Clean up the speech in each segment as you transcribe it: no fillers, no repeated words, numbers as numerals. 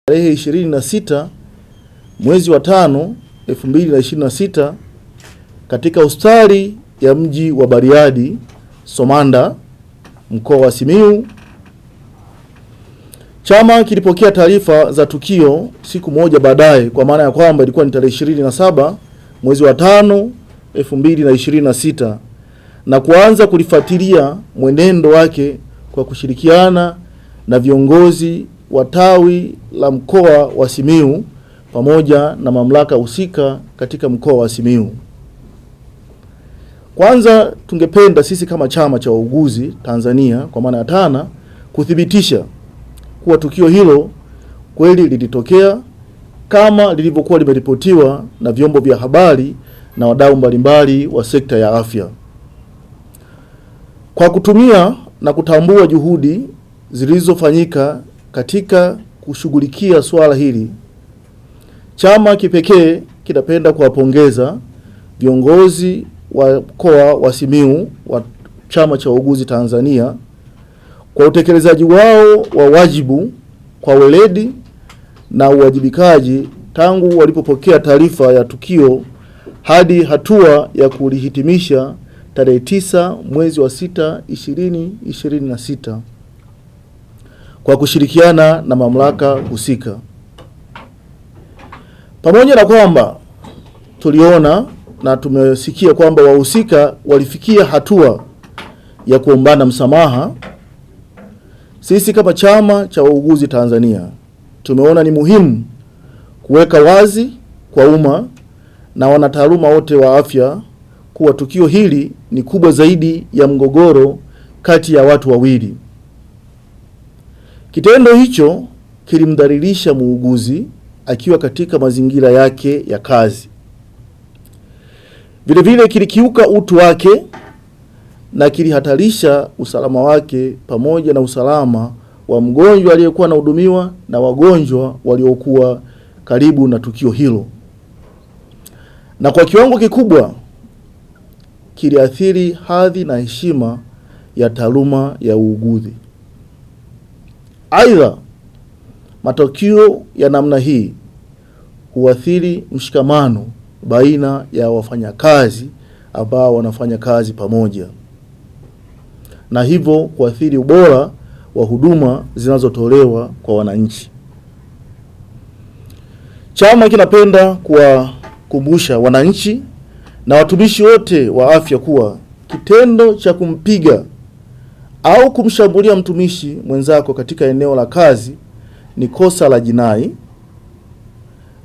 Tarehe 26 mwezi wa 5 2026 katika hospitali ya mji wa Bariadi Somanda, mkoa wa Simiyu, chama kilipokea taarifa za tukio siku moja baadaye, kwa maana ya kwamba ilikuwa ni tarehe 27 mwezi wa 5 2026, na kuanza kulifuatilia mwenendo wake kwa kushirikiana na viongozi wa tawi la mkoa wa Simiyu pamoja na mamlaka husika katika mkoa wa Simiyu. Kwanza tungependa sisi kama chama cha wauguzi Tanzania kwa maana ya TANA kuthibitisha kuwa tukio hilo kweli lilitokea kama lilivyokuwa limeripotiwa na vyombo vya habari na wadau mbalimbali wa sekta ya afya. Kwa kutumia na kutambua juhudi zilizofanyika katika kushughulikia swala hili, chama kipekee kinapenda kuwapongeza viongozi wa mkoa wa Simiyu wa chama cha wauguzi Tanzania kwa utekelezaji wao wa wajibu kwa weledi na uwajibikaji tangu walipopokea taarifa ya tukio hadi hatua ya kulihitimisha tarehe 9 mwezi wa 6 2026 kwa kushirikiana na mamlaka husika. Pamoja na kwamba tuliona na tumesikia kwamba wahusika walifikia hatua ya kuombana msamaha, sisi kama chama cha wauguzi Tanzania tumeona ni muhimu kuweka wazi kwa umma na wanataaluma wote wa afya kuwa tukio hili ni kubwa zaidi ya mgogoro kati ya watu wawili. Kitendo hicho kilimdhalilisha muuguzi akiwa katika mazingira yake ya kazi. Vile vile kilikiuka utu wake na kilihatarisha usalama wake pamoja na usalama wa mgonjwa aliyekuwa anahudumiwa na wagonjwa waliokuwa karibu na tukio hilo. Na kwa kiwango kikubwa kiliathiri hadhi na heshima ya taaluma ya uuguzi. Aidha, matukio ya namna hii huathiri mshikamano baina ya wafanyakazi ambao wanafanya kazi pamoja, na hivyo kuathiri ubora wa huduma zinazotolewa kwa wananchi. Chama kinapenda kuwakumbusha wananchi na watumishi wote wa afya kuwa kitendo cha kumpiga au kumshambulia mtumishi mwenzako katika eneo la kazi ni kosa la jinai.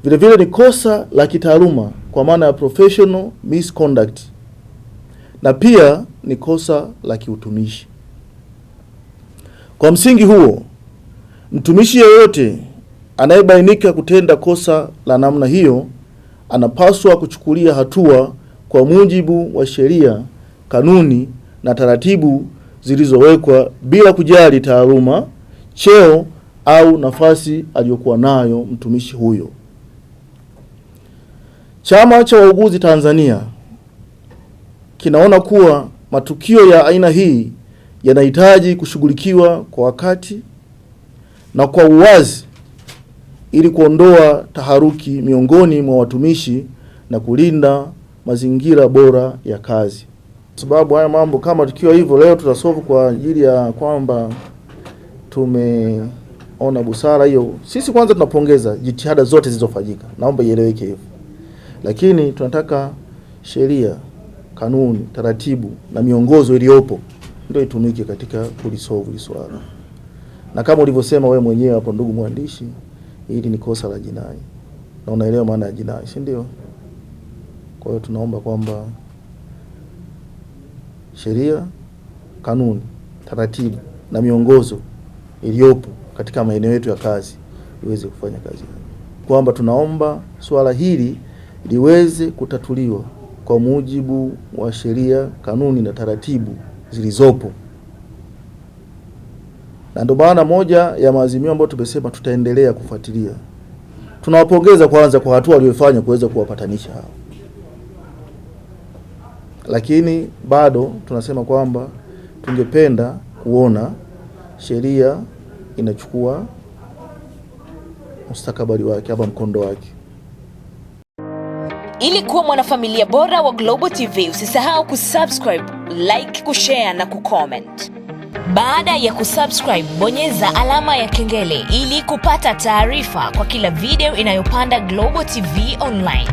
Vile vile ni kosa la kitaaluma kwa maana ya professional misconduct, na pia ni kosa la kiutumishi. Kwa msingi huo, mtumishi yeyote anayebainika kutenda kosa la namna hiyo anapaswa kuchukulia hatua kwa mujibu wa sheria, kanuni na taratibu zilizowekwa bila kujali taaluma, cheo au nafasi aliyokuwa nayo mtumishi huyo. Chama cha wauguzi Tanzania kinaona kuwa matukio ya aina hii yanahitaji kushughulikiwa kwa wakati na kwa uwazi ili kuondoa taharuki miongoni mwa watumishi na kulinda mazingira bora ya kazi. Sababu haya mambo kama tukiwa hivyo leo tutasolve kwa ajili ya kwamba tumeona busara hiyo. Sisi kwanza tunapongeza jitihada zote zilizofanyika. Naomba ieleweke hivyo. Lakini tunataka sheria, kanuni, taratibu na miongozo iliyopo ndio itumike katika kulisolve hili swala. Na kama ulivyosema wewe mwenyewe hapo ndugu mwandishi, hili ni kosa la jinai. Na unaelewa maana ya jinai, si ndio? Kwa hiyo tunaomba kwamba sheria, kanuni, taratibu na miongozo iliyopo katika maeneo yetu ya kazi iweze kufanya kazi. Kwamba tunaomba swala hili liweze kutatuliwa kwa mujibu wa sheria, kanuni na taratibu zilizopo. Na ndio maana moja ya maazimio ambayo tumesema tutaendelea kufuatilia. Tunawapongeza kwanza kwa hatua waliyofanya kuweza kuwapatanisha hao. Lakini bado tunasema kwamba tungependa kuona sheria inachukua mustakabali wake ama mkondo wake. Ili kuwa mwanafamilia bora wa Global TV, usisahau kusubscribe, like, kushare na kucomment. Baada ya kusubscribe, bonyeza alama ya kengele ili kupata taarifa kwa kila video inayopanda Global TV Online.